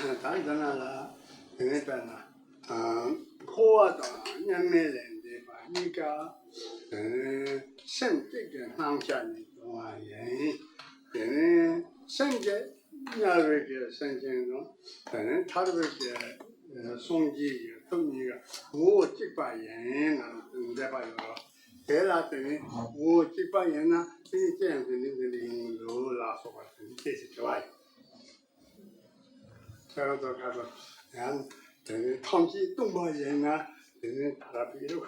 단단하다. 그러니까 코어도 양내랜데 봐니까 생계의 항자니 동아에 되는 생계 야외의 생계는 되는 다르게 송지 통이가 뭐 찍바예는 내봐요. 대라더니 뭐 찍바예나 이제 되는 로라서 같은 게 좋아요. 저도 가서 그냥 탐지 동바예나 되는 다라비로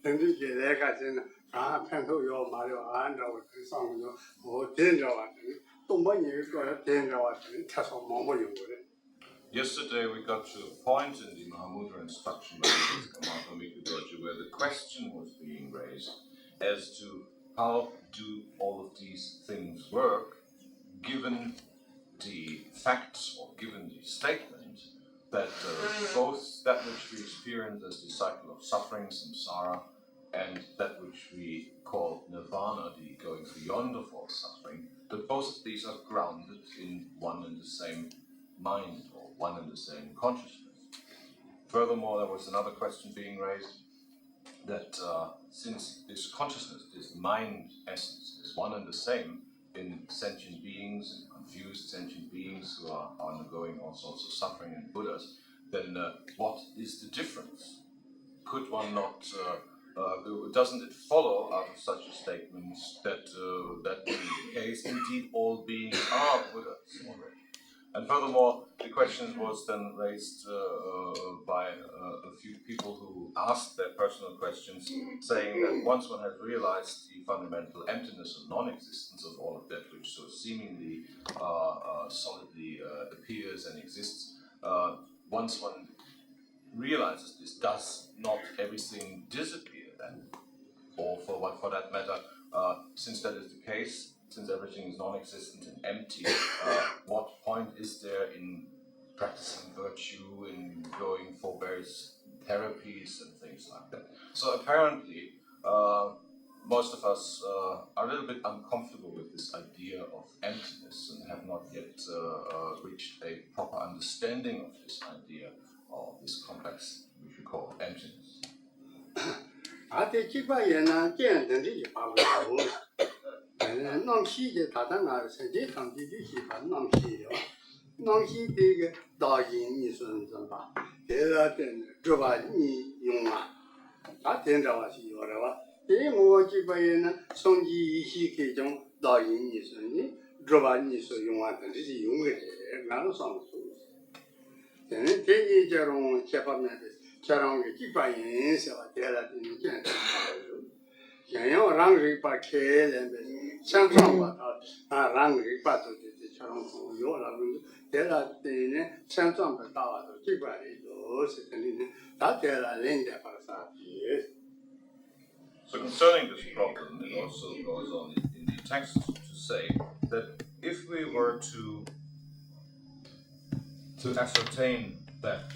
되는 게 내가 지는 편도요 말요 안라고 상도 뭐 된다와 동바예 거 된다와 타서 뭐 연구를. Yesterday we got to a point in the Mahamudra instruction manual of Mikudoji where the question was being raised as to how do all of these things work given the facts or given the statement that both that which we experience as the cycle of suffering, samsara, and that which we call nirvana, the going beyond of all suffering, that both of these are grounded in one and the same mind or one and the same consciousness. Furthermore, there was another question being raised that since this consciousness, this mind essence, is one and the same in sentient beings, and confused sentient beings who are undergoing all sorts of suffering in Buddhas, then what is the difference? Could one not, doesn't it follow out of such a statement that that being the case, indeed all beings are Buddhas already? And furthermore, the question was then raised by a few people who asked their personal questions, saying that once one has realized the fundamental emptiness and non-existence of all of that which so seemingly solidly appears and exists, once one realizes this, does not everything disappear then? Or for that matter, since that is the case, since everything is non-existent and empty, what point is there in practicing virtue, in going for various therapies and things like that? So apparently, most of us are a little bit uncomfortable with this idea of emptiness and have not yet reached a proper understanding of this idea of this complex, which we call emptiness. 아테 기바예나见的这把握남시게 다당아 세제 상지지 시바 남시요 남시 되게 다인이 선선바 대라된 저바니 용아 다 된다와시 요라와 대모 기바예나 성지 이시게 좀 다인이 선니 저바니 소 용아든지 용게 나로 상수 되는 대제자로 제법면에 저랑게 기바예 세와 대라된 게 양양 랑리파 케렌데 상상바다 랑리파도 저런 요라고 대라되네 상상바다도 기바리도 세들리네 다 대라렌데 파사피. So concerning this problem, it also goes on in the text to say that if we were to ascertain that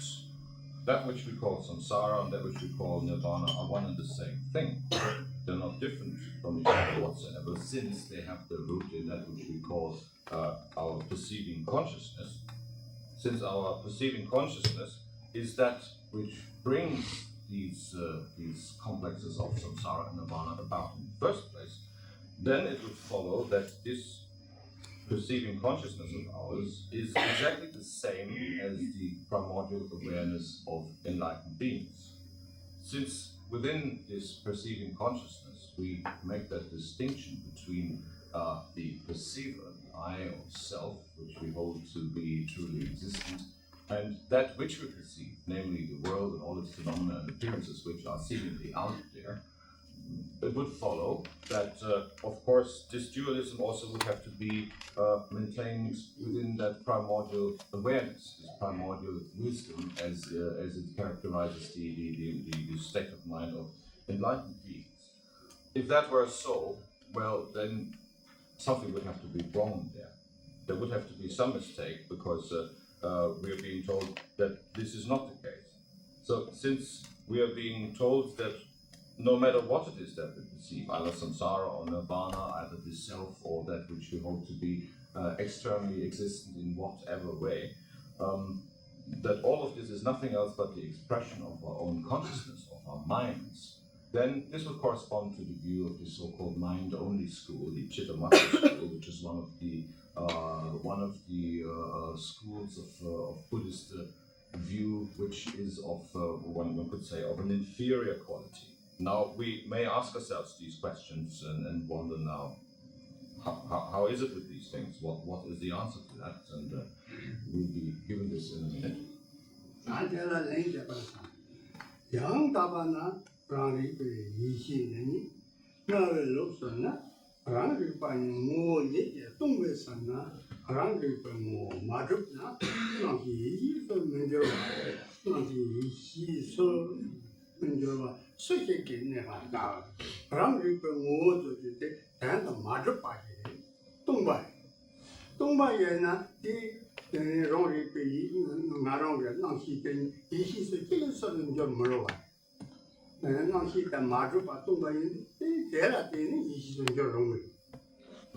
that which we call samsara and that which we call nirvana are one and the same thing, they're not different from each other whatsoever, since they have their root in that which we call our perceiving consciousness. Since our perceiving consciousness is that which brings these complexes of samsara and nirvana about in the first place, then it would follow that this perceiving consciousness of ours is exactly the same as the primordial awareness of enlightened beings. Since within this perceiving consciousness we make that distinction between the perceiver, the I or self, which we hold to be truly existent, and that which we perceive, namely the world and all its phenomena and appearances which are seemingly out there, it would follow that, of course, this dualism also would have to be maintained within that primordial awareness, this primordial wisdom, as it characterizes the state of mind of enlightened beings. If that were so, well, then something would have to be wrong there. There would have to be some mistake, because we are being told that this is not the case. So, since we are being told that no matter what it is that we perceive, either samsara or nirvana, either the self or that which we hold to be externally existent in whatever way, that all of this is nothing else but the expression of our own consciousness, of our minds, then this would correspond to the view of the so-called mind-only school, the Chittamatra school, which is one of the schools of Buddhist view, which is of one could say of an inferior quality. Now we may ask ourselves these questions and wonder now, how is it with these things? What is the answer to that? And we'll be given this in a minute. Yang tabana rangri pe yishi nani nawe lopsana rangri pa mo ye tongwe sana rangri pe mo madrup na nangki yishi so menjorwa nangki yishi so menjorwa suhe ke ne ha da rangri pe mo zo de dan da madrup pa ye tongba ye na di rongri pe yi ngarong ge nangki ke yishi so ke so menjor mo Now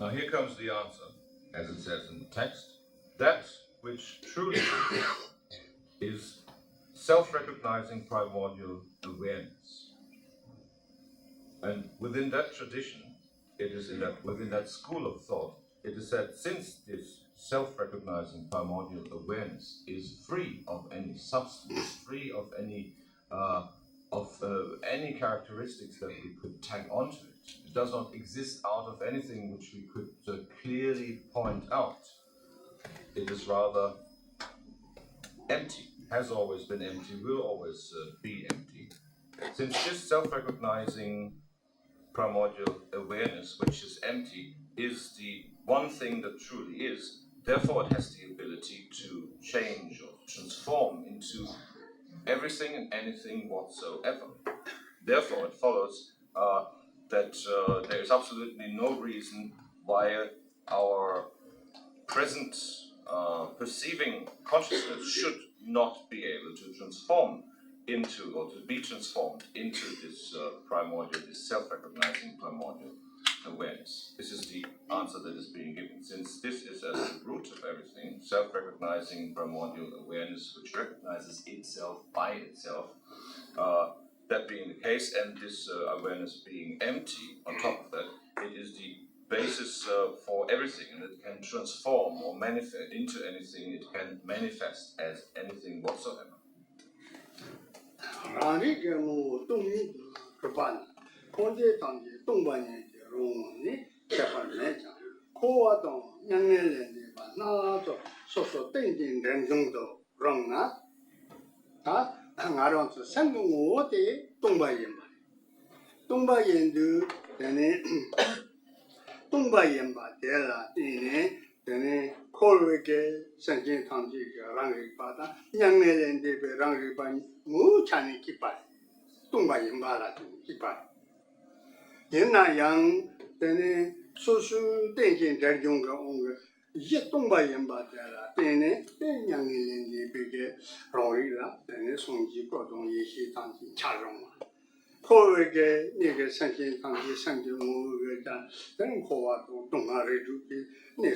here comes the answer, as it says in the text. That which truly is self-recognizing primordial awareness. And within that tradition, it is within that school of thought, it is said, since this self-recognizing primordial awareness is free of any substance, free of any characteristics that we could tag onto it. It does not exist out of anything which we could clearly point out. It is rather empty, has always been empty, will always be empty. Since this self-recognizing primordial awareness, which is empty, is the one thing that truly is, therefore it has the ability to change or transform into everything and anything whatsoever. Therefore, it follows that there is absolutely no reason why our present perceiving consciousness should not be able to transform into, or to be transformed into this primordial, this self-recognizing primordial awareness. This is the answer that is being given. Since this is at the root of everything, self-recognizing primordial awareness, which recognizes itself by itself, that being the case, and this awareness being empty on top of that, it is the basis for everything, and it can transform or manifest into anything, it can manifest as anything whatsoever. Kolweke sanjin tangji rangri pada nyangne lende be rangri ba mu chani kipai tungba yimba la kipai yenna yang tene susu tenjin derjung ga ong ye tungba yimba la tene ten nyangne lende be ge rori la tene songji ko dong ye shi tangji charong Kolweke nige sanjin tangji sanjin mu ge dan ten kowa to tunga re ju ki So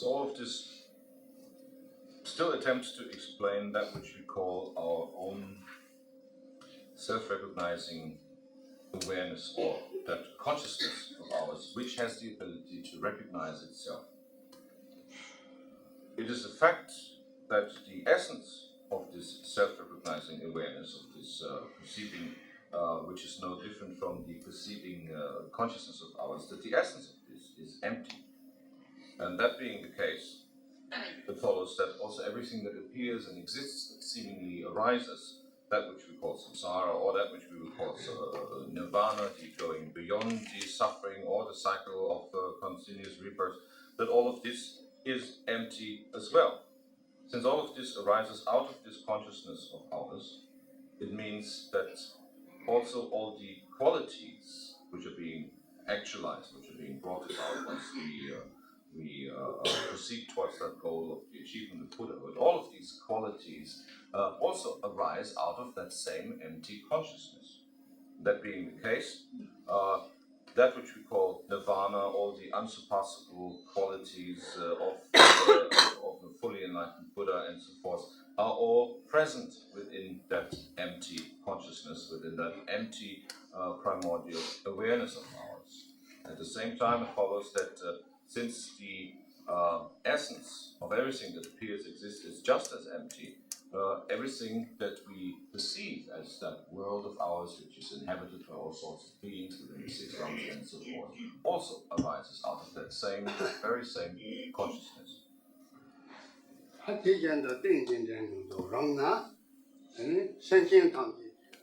all of this still attempts to explain that which we call our own self-recognizing awareness, or that consciousness of ours, which has the ability to recognize itself. It is a fact that the essence of this self-recognizing awareness, of this perceiving, which is no different from the perceiving consciousness of ours, that the essence of this is empty. And that being the case, it follows that also everything that appears and exists, that seemingly arises, that which we call samsara, or that which we would call nirvana, the going beyond the suffering or the cycle of continuous rebirth, that all of this is empty as well. Since all of this arises out of this consciousness of ours, it means that also all the qualities which are being actualized, which are being brought about once we proceed towards that goal of the achievement of Buddhahood, all of these qualities also arise out of that same empty consciousness. That being the case, that which we call nirvana, all the unsurpassable qualities of the fully enlightened Buddha and so forth, are all present within that empty consciousness, within that empty primordial awareness of ours. At the same time, it follows that since the essence of everything that appears, exists, is just as empty, everything that we perceive as that world of ours, which is inhabited by all sorts of beings within the six realms and so forth, also arises out of that very same consciousness. 他提前的定睛点中都让那，先进堂的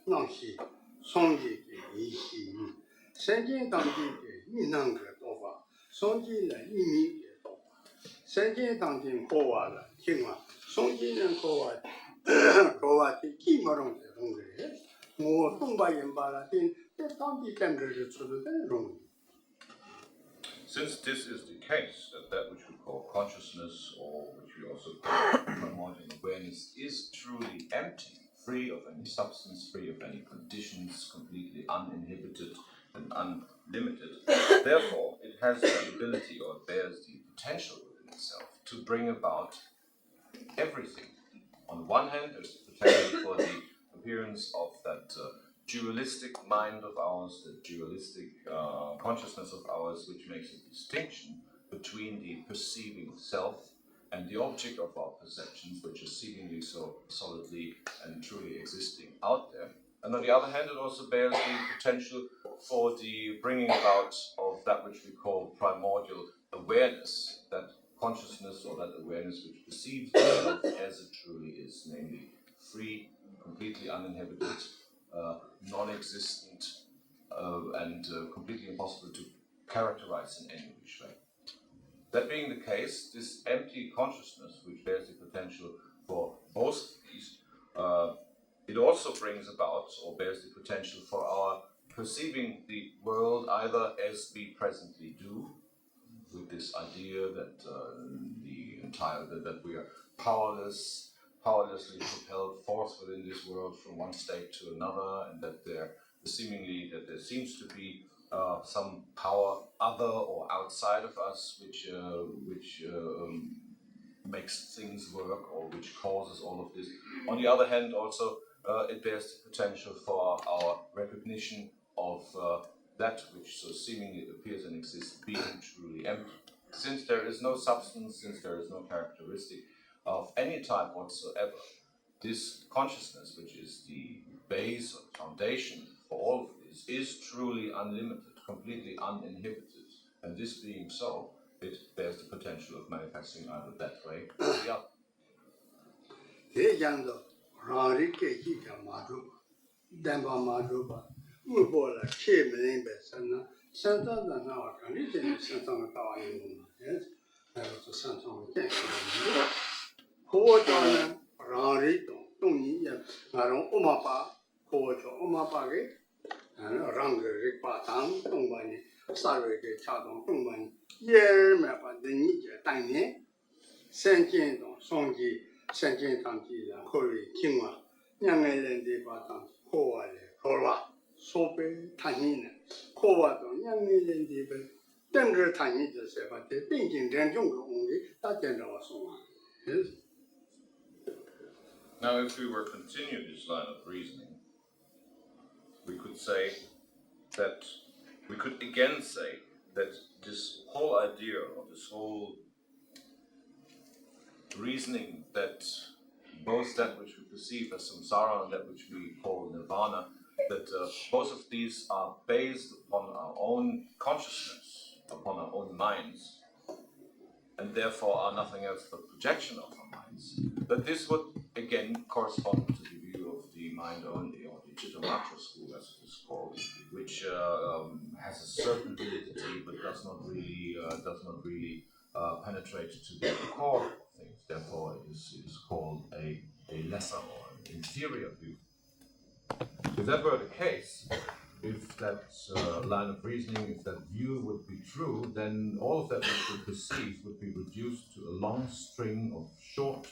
让西，双击的一西，先进堂的一能个多法，双击了一米的多法，先进堂的国外了听话，双击人国外的基本上是容易，我东北人把了听，这当地政治是出的容易。 Since this is the case, that which we call consciousness, or which we also call primordial awareness, is truly empty, free of any substance, free of any conditions, completely uninhibited and unlimited, therefore it has the ability, or bears the potential within itself, to bring about everything. On one hand, there's the potential for the appearance of that dualistic mind of ours, the dualistic consciousness of ours, which makes a distinction between the perceiving self and the object of our perceptions, which is seemingly so solidly and truly existing out there. And on the other hand, it also bears the potential for the bringing about of that which we call primordial awareness, that consciousness or that awareness which perceives itself as it truly is, namely free, completely uninhibited, non-existent, and completely impossible to characterize in any which way. That being the case, this empty consciousness, which bears the potential for both of these, it also brings about, or bears the potential for our perceiving the world either as we presently do, with this idea that that we are powerlessly propelled forth within this world from one state to another, and that there seems to be some power other or outside of us which makes things work, or which causes all of this. On the other hand, also it bears the potential for our recognition of that which so seemingly appears and exists being truly empty. Since there is no substance, since there is no characteristic of any type whatsoever, this consciousness, which is the base or foundation for all of this, is truly unlimited, completely uninhibited. And this being so, it bears the potential of manifesting either that way or the other. 这样子，让人给几个马祖，单把马祖吧，我过了前面那边山上，山上的那我看你这里山上的大玩意嘛，还有这山上的建设的，火车呢，让人动你也，那种我们把火车我们把给，让个人把当动把你，稍微给恰当动把你，也没把你这当年，三件种双击。 先进堂地人可以听话，两个人的把当可话的可话，说白谈你呢，可话中两个人的本，政治谈你这些话，在定睛两种个问题，大家让我说啊。Now, if we were to continue this line of reasoning, we could say that we could again say that this whole idea, or this whole reasoning that both that which we perceive as samsara and that which we call nirvana, that both of these are based upon our own consciousness, upon our own minds, and therefore are nothing else but projection of our minds, that this would again correspond to the view of the mind only, or the Chittamatra school as it is called, which has a certain validity but does not really penetrate to the core of things. Therefore, it is called a lesser or an inferior view. If that were the case, if that line of reasoning, if that view would be true, then all of that which we perceive would be reduced to a long string of short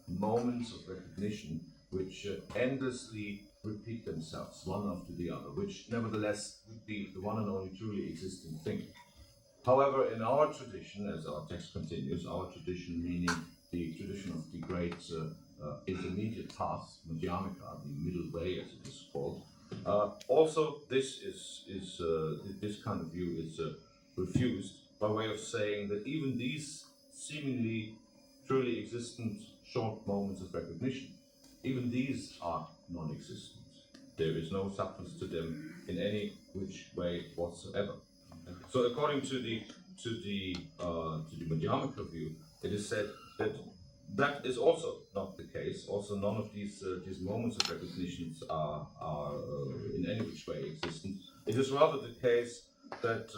moments of recognition, which endlessly repeat themselves one after the other, which nevertheless would be the one and only truly existing thing. However, in our tradition, as our text continues, our tradition meaning the tradition of the great intermediate path, Madhyamika, the middle way as it is called, also this this kind of view is refused by way of saying that even these seemingly truly existent short moments of recognition, even these are non-existent. There is no substance to them in any which way whatsoever. So, according to the Madhyamaka view, it is said that that is also not the case. Also, none of these moments of recognitions are in any which way existent. It is rather the case that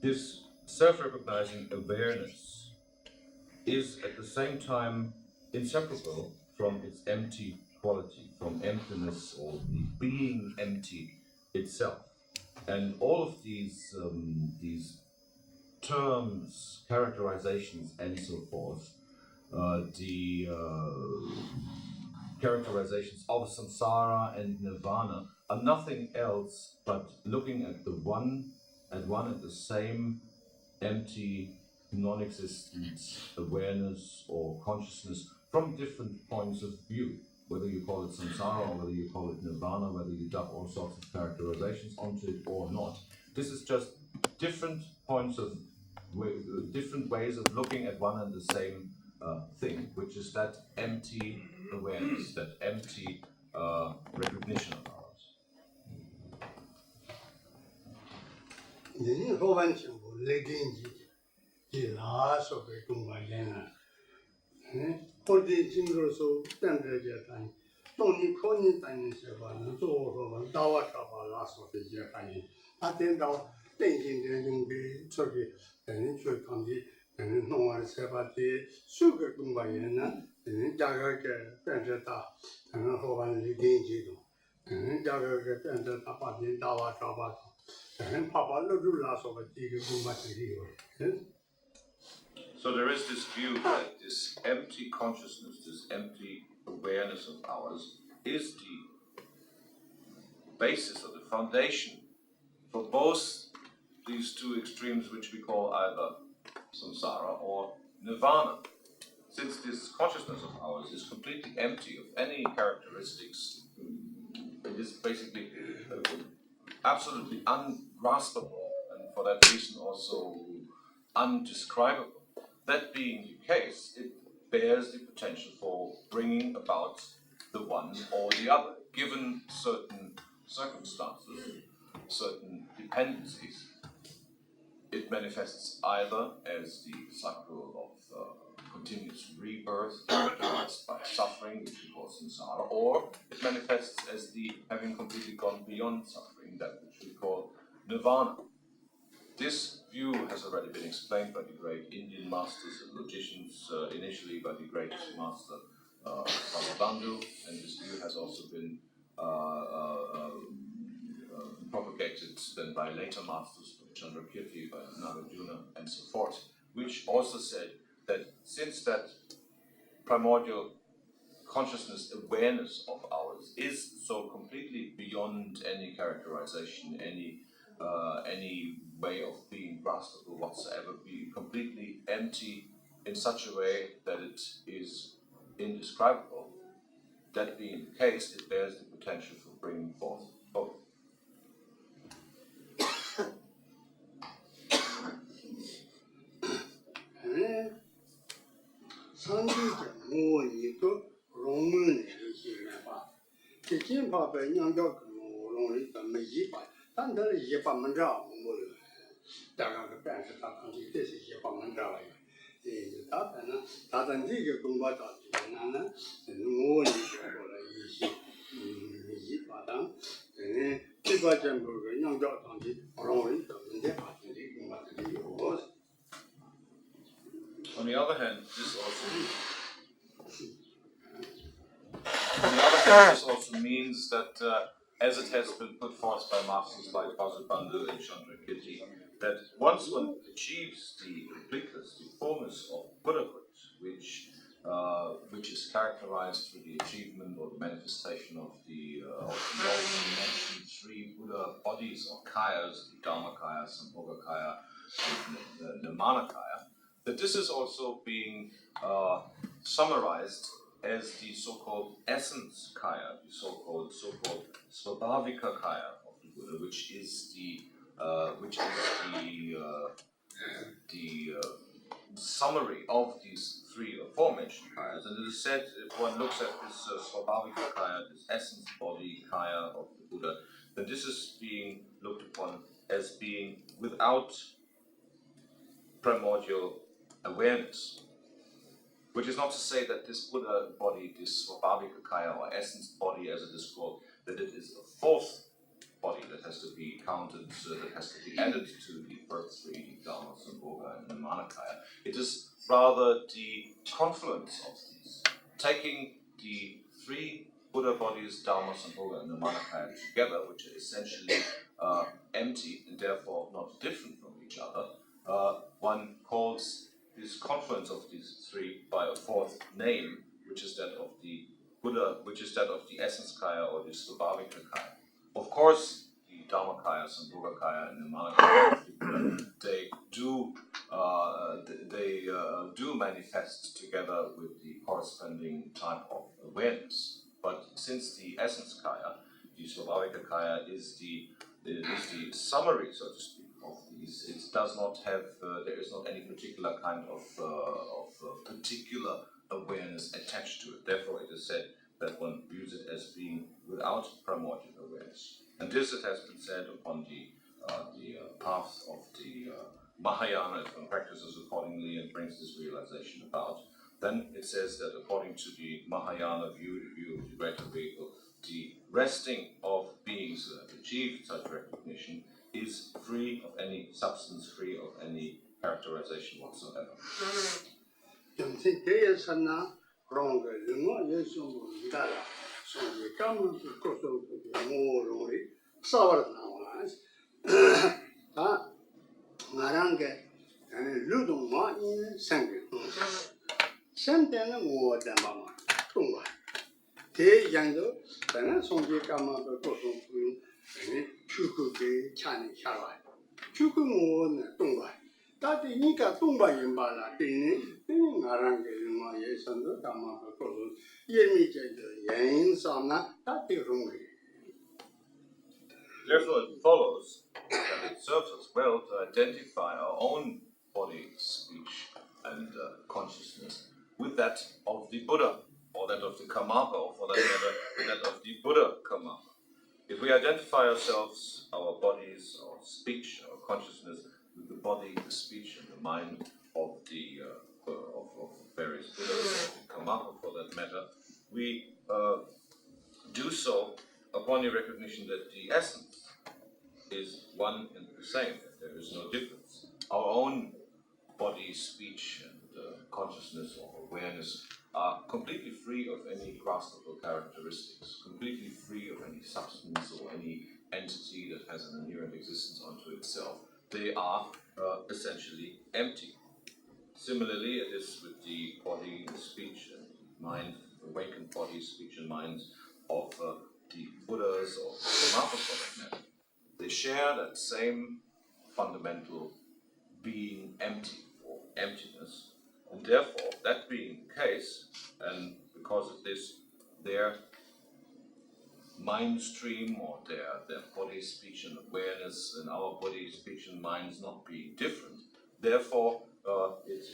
this self-recognizing awareness is at the same time inseparable from its empty quality, from emptiness or the being empty itself. And all of these terms, characterizations, and so forth, the characterizations of samsara and nirvana are nothing else but looking at at the same empty, non-existent awareness or consciousness from different points of view. Whether you call it samsara or whether you call it nirvana, whether you dump all sorts of characterizations onto it or not. This is just different points of different ways of looking at one and the same thing, which is that empty awareness, that empty recognition of ours. 你说完全部来给你，你哪说给中国人啊？或者经过说政治界谈，当你考你当你些话，你做说吧，打我说话拉说的些反应，他等到电信的用的出去，等你去当地，等弄完才把的所有中国人呢，等加个政治打，等后完来给你种，加个政治打把人打我说话。So there is this view that this empty consciousness, this empty awareness of ours, is the basis or the foundation for both these two extremes, which we call either samsara or nirvana. Since this consciousness of ours is completely empty of any characteristics, it is basically absolutely ungraspable, and for that reason also undescribable. That being the case, it bears the potential for bringing about the one or the other, given certain circumstances, certain dependencies. It manifests either as the cycle of continuous rebirth characterized by suffering, which we call samsara, or it manifests as the having completely gone beyond suffering, that which we call nirvana. This view has already been explained by the great Indian masters and logicians, initially by the great master Vasubandhu, and this view has also been propagated then by later masters, by Chandrakirti, by Nagarjuna, and so forth, which also said that since that primordial consciousness awareness of ours is so completely beyond any characterization, any way of being graspable whatsoever, being completely empty in such a way that it is indescribable, that being the case, it bears the potential for bringing forth both. On the other hand, this also means that, as it has been put forth by masters like Vasubandhu and Chandrakirti, that once one achieves the completeness, the fullness of Buddhahood, which which is characterized through the achievement or the manifestation of the already mentioned three Buddha bodies or kayas, the Dharmakaya, Sambhogakaya, and the Nirmanakaya, that this is also being summarized as the so-called essence kaya, the so-called Svabhavika kaya of the Buddha, which is the summary of these three aforementioned kayas. And it is said, if one looks at this Svabhavika kaya, this essence body kaya of the Buddha, then this is being looked upon as being without primordial awareness. Which is not to say that this Buddha body, this Svabhavika kaya or essence body as it is called, that it is a fourth body that has to be counted, that has to be added to the first three, Dharma, Sambhoga, and Nirmanakaya. It is rather the confluence of these, taking the three Buddha bodies, Dharma, Sambhoga, and Nirmanakaya together, which are essentially empty and therefore not different from each other. One calls this confluence of these three by a fourth name, which is that of the Buddha, which is that of the essence kaya or the Svabhavika kaya. Of course, the Dharmakaya, Sambhogakaya, and Nirmanakaya, they do manifest together with the corresponding type of awareness. But since the essence kaya, the Svabhavika kaya, is the summary, so to speak, of these, it does not have, there is not any particular kind of particular awareness attached to it. Therefore, it is said that one views it as being without primordial awareness. And this, it has been said, upon the path of the Mahayana, if one practices accordingly and brings this realization about, then it says that according to the Mahayana view of the greater vehicle, the resting of beings who have achieved such recognition is free of any substance, free of any characterization whatsoever. Therefore, it follows that it serves us well to identify our own body, speech, and consciousness with that of the Buddha, or that of the Karmapa, or for that matter, with that of the Buddha Karmapa. If we identify ourselves, our bodies, our speech, our consciousness, with the body, the speech, and the mind of the of various Buddhas, the Karmapa for that matter, we do so upon the recognition that the essence is one and the same, that there is no difference. Our own body, speech, and consciousness or awareness are completely free of any graspable characteristics, completely free of any substance or any entity that has an inherent existence unto itself. They are essentially empty. Similarly, it is with the body, speech, and mind, awakened body, speech, and minds of the Buddhas or the Mahaprabhus for that matter. They share that same fundamental being empty or emptiness, and therefore, that being the case, and because of this, their mind stream or their body, speech, and awareness, and our body, speech, and minds not being different, therefore, it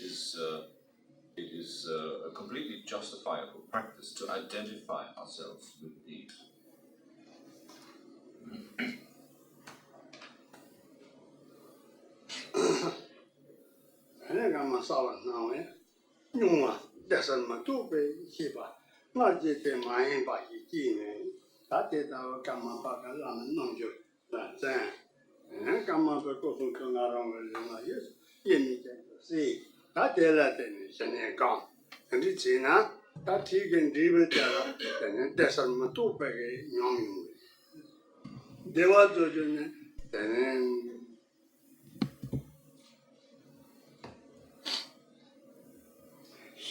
is a completely justifiable practice to identify ourselves with these.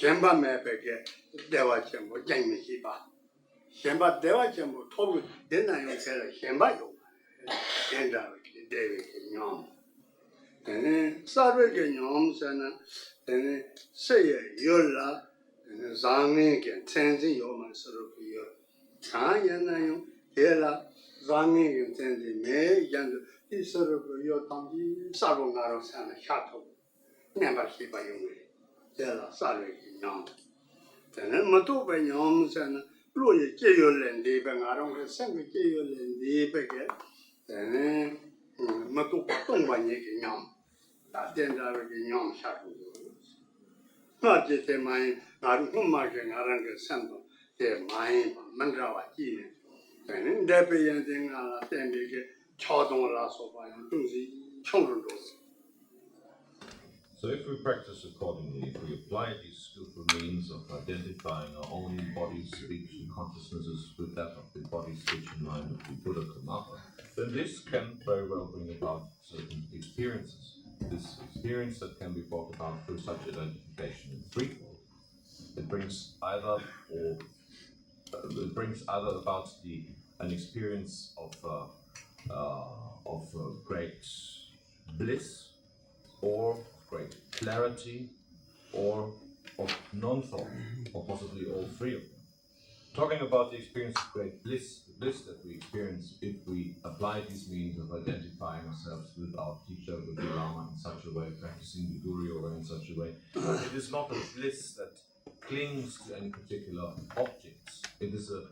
Shemba Mapeke, Deva Chambo, Jamie Hiba. Shemba Deva Chambo told then I said Shemba Yo, Genda, David Yom. And then Sarvik Yom Sana, and then say Yola, and then Zangin and Tanzi Yom and sort of your Tanyana, Hela, Zangin and Tanzi May, and this sort of your Tangi, Sarungaro Sana, Shato, never Hiba Yumi. Hela, Sarvik Yom. Then Matuba Yom Sana, Louis Jail and Deba, I don't send me Jail and Deba, then Matuba Tonga Yam. Then I will be young shadow. Not just a mind, not whom I can arrange a sample, their mind, Mandrava Gene. And in that way, and then I'll then make a child on last of my children. So if we practice accordingly, if we apply these skillful means of identifying our own body, speech, and consciousnesses with that of the body, speech, and mind of the Buddha Karmapa, then this can very well bring about certain experiences. This experience that can be brought about through such identification in threefold. It brings either about an experience of great bliss, or great clarity, or of non-thought, or possibly all three of them. Talking about the experience of great bliss, the bliss that we experience if we apply these means of identifying ourselves with our teacher, with the Lama in such a way, practicing the Guru or in such a way, it is not a bliss that clings to any particular objects. It is a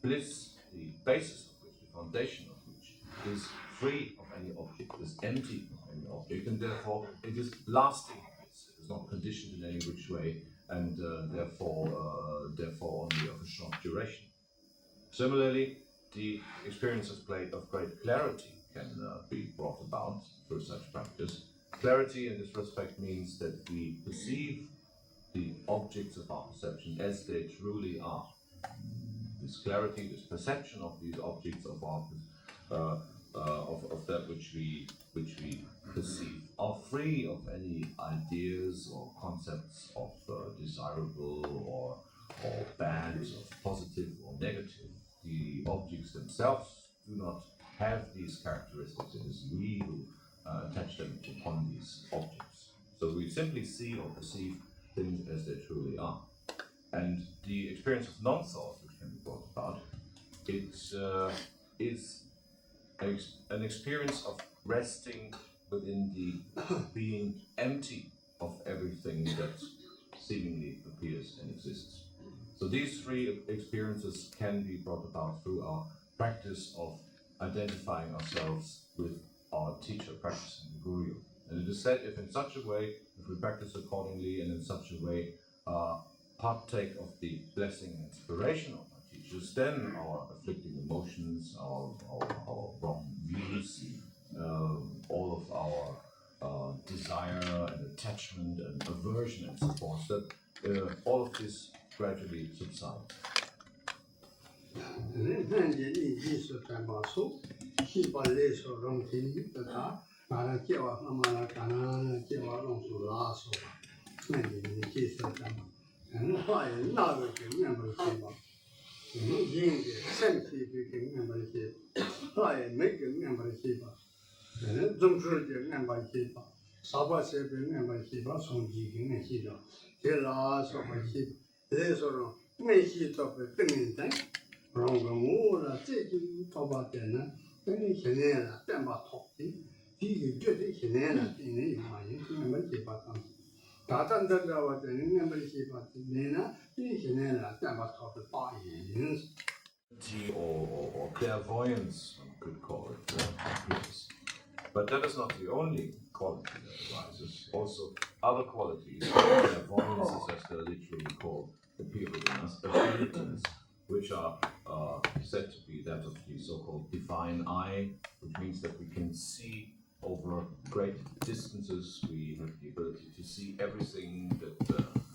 bliss, the basis of which, the foundation of which, is free of any object, is empty of any object, and therefore it is lasting bliss. It is not conditioned in any which way, and therefore only of a short duration. Similarly, the experience of great clarity can be brought about through such practice. Clarity in this respect means that we perceive the objects of our perception as they truly are. This clarity, this perception of these objects of our of that which we perceive, are free of any ideas or concepts of desirable or bad, of positive or negative. The objects themselves do not have these characteristics. It is we who attach them upon these objects. So we simply see or perceive things as they truly are. And the experience of non-thought, which can be brought about, it is an experience of resting within the being empty of everything that seemingly appears and exists. So these three experiences can be brought about through our practice of identifying ourselves with our teacher, practicing the Guru. And it is said, if in such a way, if we practice accordingly and in such a way, partake of the blessing and inspiration of our teachers, then our afflicting emotions, our wrong views, all of our desire and attachment and aversion and so forth, that all of this gradually subsides. Or clairvoyance, one could call it, yes. But that is not the only quality that arises. Also, other qualities, clairvoyance is as they're literally called, appear within us, abilities, which are said to be that of the so-called divine eye, which means that we can see over great distances. We have the ability to see everything that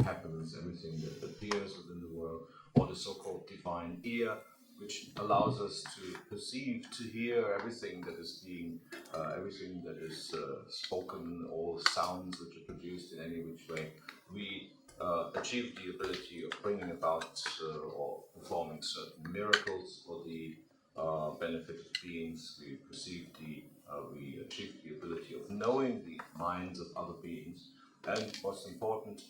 happens, everything that appears within the world, or the so-called divine ear, which allows us to perceive, to hear everything that is being, everything that is spoken, all sounds which are produced in any which way. We achieve the ability of bringing about or performing certain miracles for the benefit of beings. We achieve the ability of knowing the minds of other beings, and what's important,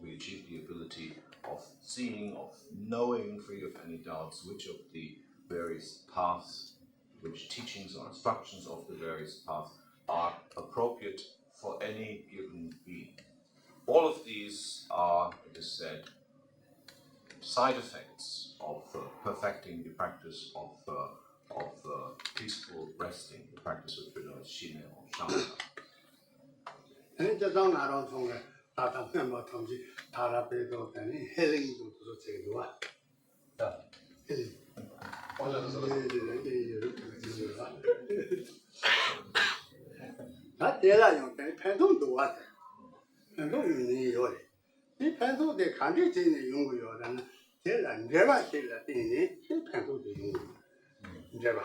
we achieve the ability of seeing, of knowing, free of any doubts, which of the various paths, which teachings or instructions of the various paths are appropriate for any given being. All of these are, it is said, side effects of perfecting the practice of peaceful resting, the practice which we know as Shine or Shamatha. 这当哪种从个大大面包统计，他那边都等于黑人都是这个啊，黑人，他这那用等传统多啊，传统用的有的，你传统的看着真的用不了的呢，这那这吧这那等于这传统的用，你知道吧？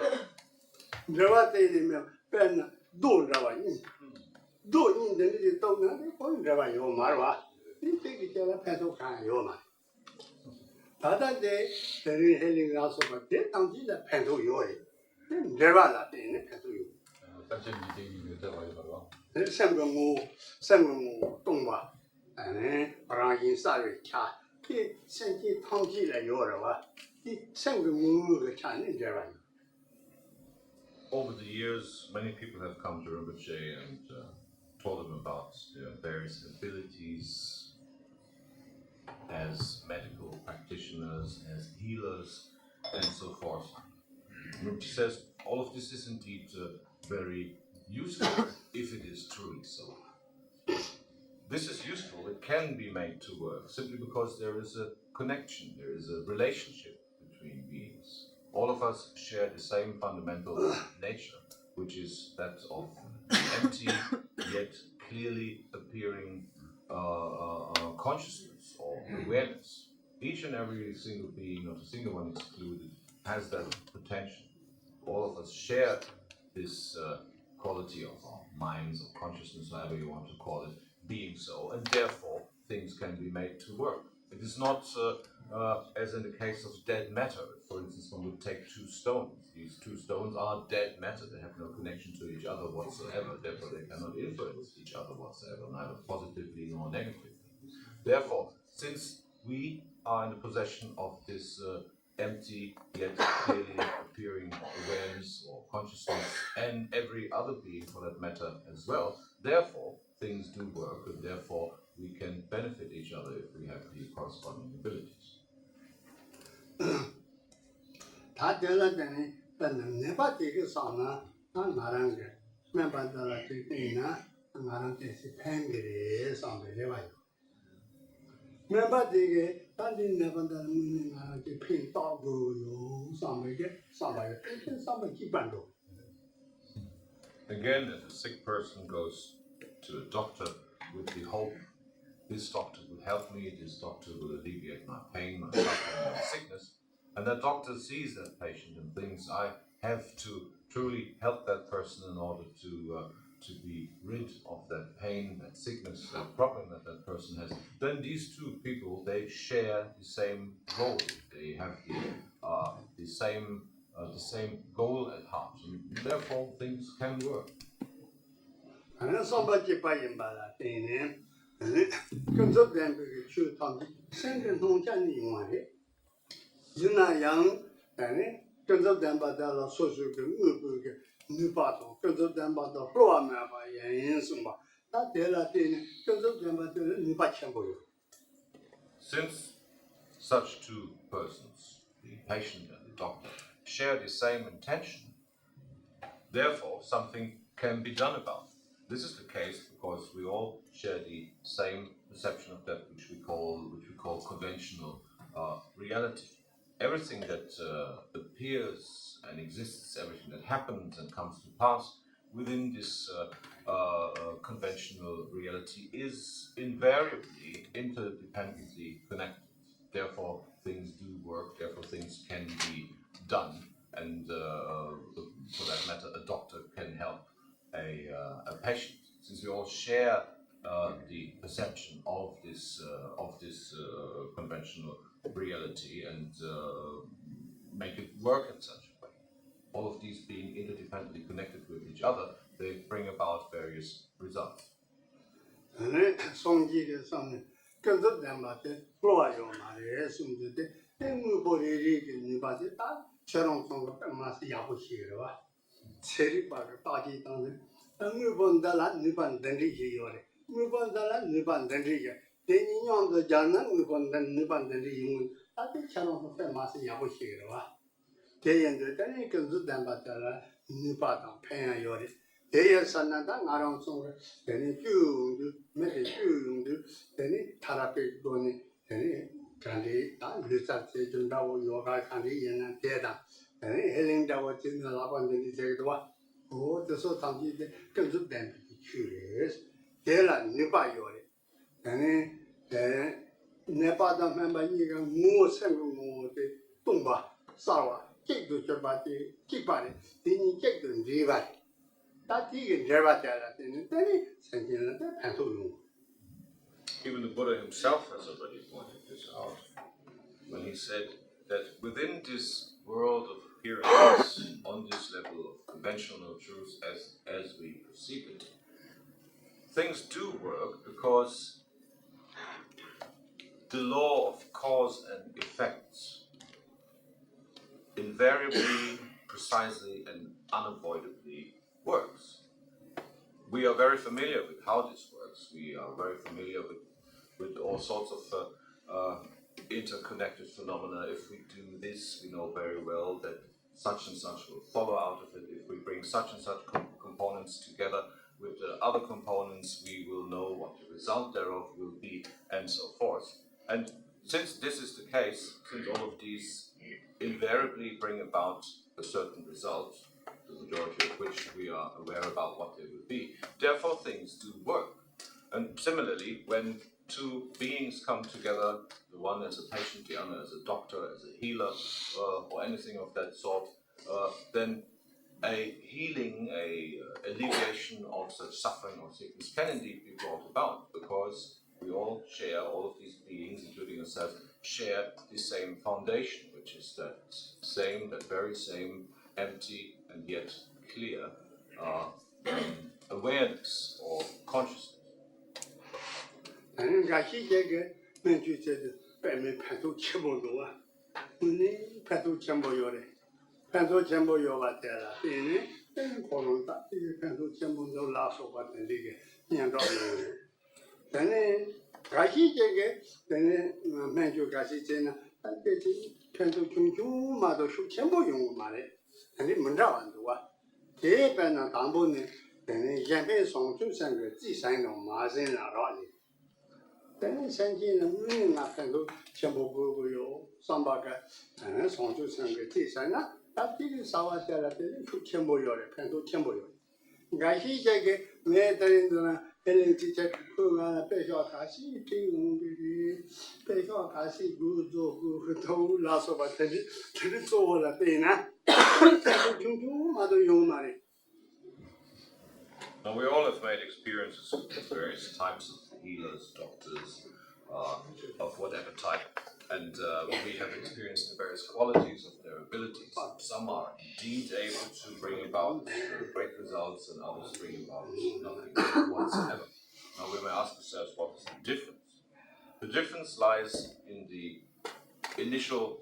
你知道吧？这里面变了多知道吧？你。 都你等于到那里光这吧有嘛是吧？你这个叫他派出看有嘛？他在等于还领导说吧，这当地的派出有的，这吧那等于派出有。三个我懂吧？不让人杀人掐，这现在当地的有了吧？这三个我个掐人这吧。 Over the years, many people have come to Rinpoche and told them about their various abilities as medical practitioners, as healers, and so forth. Rinpoche says all of this is indeed very useful if it is truly so. This is useful, it can be made to work simply because there is a connection, there is a relationship between beings. All of us share the same fundamental nature, which is that of empty yet clearly appearing consciousness or awareness. Each and every single being, not a single one excluded, has that potential. All of us share this quality of our minds, or consciousness, however you want to call it, being so, and therefore things can be made to work. It is not as in the case of dead matter. For instance, one would take two stones. These two stones are dead matter. They have no connection to each other whatsoever. Therefore, they cannot influence each other whatsoever, neither positively nor negatively. Therefore, since we are in the possession of this empty yet clearly appearing awareness or consciousness, and every other being for that matter as well, therefore things do work, and therefore we can benefit each other if we have the corresponding abilities. 他得了等于本能，你把这个上呢，他哪能个，没办得了这个呢，哪能这是偏给的上面的吧？没把这个，当地那边的哪能就偏大个哟，上面基本都。 Again, if a sick person goes to a doctor with the hope, this doctor will help me, this doctor will alleviate my pain, my suffering, my sickness, and that doctor sees that patient and thinks, I have to truly help that person in order to be rid of that pain, that sickness, that problem that that person has, then these two people, they share the same goal. They have the same goal at heart, and therefore things can work. 反正上班就把人把了，对呢，跟这边这个去他们深圳通家里用的，有那样，跟这边把到了说个我不个你把头，跟这边把到多万把原因什么，他得了对呢，跟这边把到你把钱不用。 Since such two persons, the patient and the doctor, share the same intention, therefore something can be done about it. This is the case because we all share the same perception of that which we call conventional reality. Everything that appears and exists, everything that happens and comes to pass within this conventional reality is invariably interdependently connected. Therefore, things do work. Therefore, things can be done, and for that matter, a doctor can help a patient. Since we all share the the perception of this conventional reality and make it work in such a way. All of these being interdependently connected with each other, they bring about various results. 성질의 성은 그것도 담아대 플로아요 말에 숨는데 행무보리리 니바데 다 저런 성과 맛이 야부시로와 세리바를 빠지 당은 응무본달라 니반던리요래 무본달라 니반던리요 대니냥도 자는 무본단 니반던리 용 다들 저런 성과 맛이 야부시로와 대연도 때는 그것도 담아다라 니바당 팽야요래 대여산나다 나랑송을 되니 쭉 매일 쭉 되니 타라페 돈이 되니 간디 다 리서치 준다고 요가 간디 얘는 대다 되니 헬링다고 진짜 라반들이 되기도와 그것도 당기게更된去 대라 네바요래 되니 네바다 멤버니가 무엇생무데 동바 싸와 깨도 저바디 끼바리 되니 깨도 리바리 Even the Buddha himself has already pointed this out when he said that within this world of appearances, on this level of conventional truth as we perceive it, things do work because the law of cause and effects invariably, precisely, and unavoidably works. We are very familiar with how this works. We are very familiar with all sorts of interconnected phenomena. If we do this, we know very well that such and such will follow out of it. If we bring such and such components together with the other components, we will know what the result thereof will be, and so forth. And since this is the case, since all of these invariably bring about a certain result, the majority of which we are aware about what they will be, therefore things do work. And similarly, when two beings come together, the one as a patient, the other as a doctor, as a healer, or anything of that sort, then a healing, a alleviation of such suffering or sickness can indeed be brought about, because we all share, all of these beings, including ourselves, share the same foundation, which is that very same empty and yet clear awareness or consciousness. Then sending the moon nothing to Chambogo, Sambaga, and Song to Sanga Tisana, that is our therapy to Chamboyo, Pento Chamboyo. Gashi Jagge made in the Helen teacher who Pesha Kasi, Pesha Kasi, good, who told last of a teddy, to the soul of Pena, Mother Yomari. Now, we all have made experiences with various types of healers, doctors, of whatever type, and we have experienced the various qualities of their abilities. Some are indeed able to bring about great results, and others bring about nothing whatsoever. Now, we may ask ourselves, what is the difference? The difference lies in the initial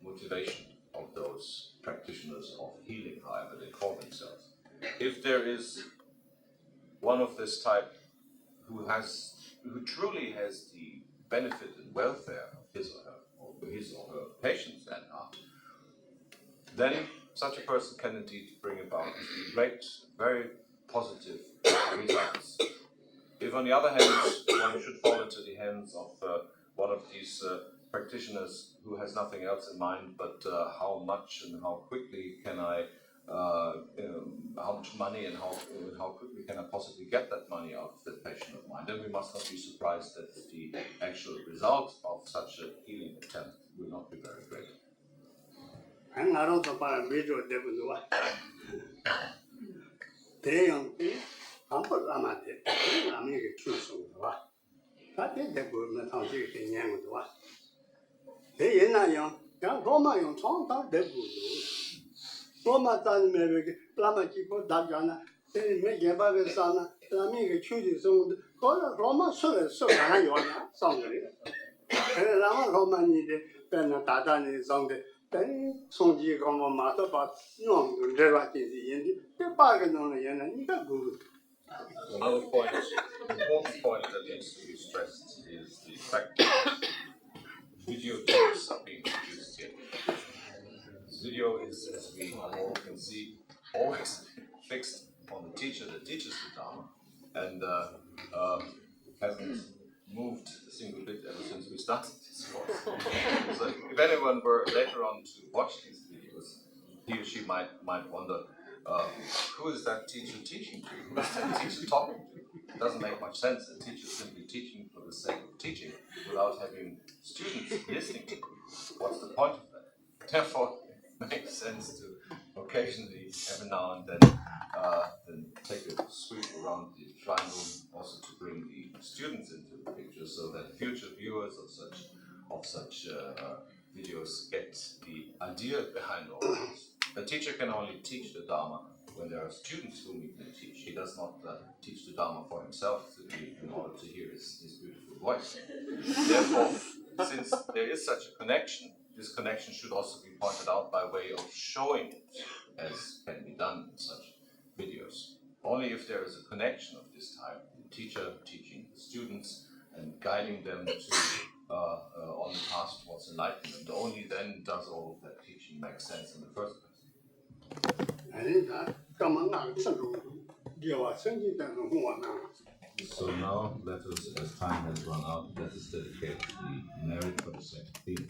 motivation of those practitioners of healing, however they call themselves. If there is one of this type who truly has the benefit and welfare of his or her patients at heart, then such a person can indeed bring about great, very positive results. If on the other hand, one should fall into the hands of one of these practitioners who has nothing else in mind but how much and how quickly can I how much money and how quickly can I possibly get that money out of that patient of mine, then we must not be surprised that the actual result of such a healing attempt will not be very great. And I don't know about a major devil. They young, I'm put Ramate, I make a true song. 他这才不那趟这个年过多啊。这也那样，像罗马用床上得不住。罗马咱们那个拉玛几个大家呢，这没见把个啥呢？咱们一个球队生的，搞了罗马说了说完了要呢，上个的。咱们罗马你的在那大大的上的，等送几个嘛，马上把弄这个就是人的，这八个弄了人了，你看不？ Another point, important point that needs to be stressed is the fact that videotapes are being produced here. Video is, as we all can see, always fixed on the teacher that teaches the Dharma, and hasn't moved a single bit ever since we started this course. So if anyone were later on to watch these videos, he or she might wonder, who is that teacher teaching to? Who is that teacher talking to? It doesn't make much sense. The teacher is simply teaching for the sake of teaching without having students listening to him. What's the point of that? Therefore, it makes sense to occasionally, every now and then take a sweep around the triangle, also to bring the students into the picture, so that future viewers of such videos get the idea behind all this. The teacher can only teach the Dharma when there are students whom he can teach. He does not teach the Dharma for himself in order to hear his beautiful voice. Therefore, since there is such a connection, this connection should also be pointed out by way of showing it, as can be done in such videos. Only if there is a connection of this type, the teacher teaching the students and guiding them to on the path towards enlightenment, only then does all of that teaching make sense in the first place. 干嘛那个这种，叫我生气的种我呢？ So now, let us, as time has run out, let us dedicate the merit for the second theme.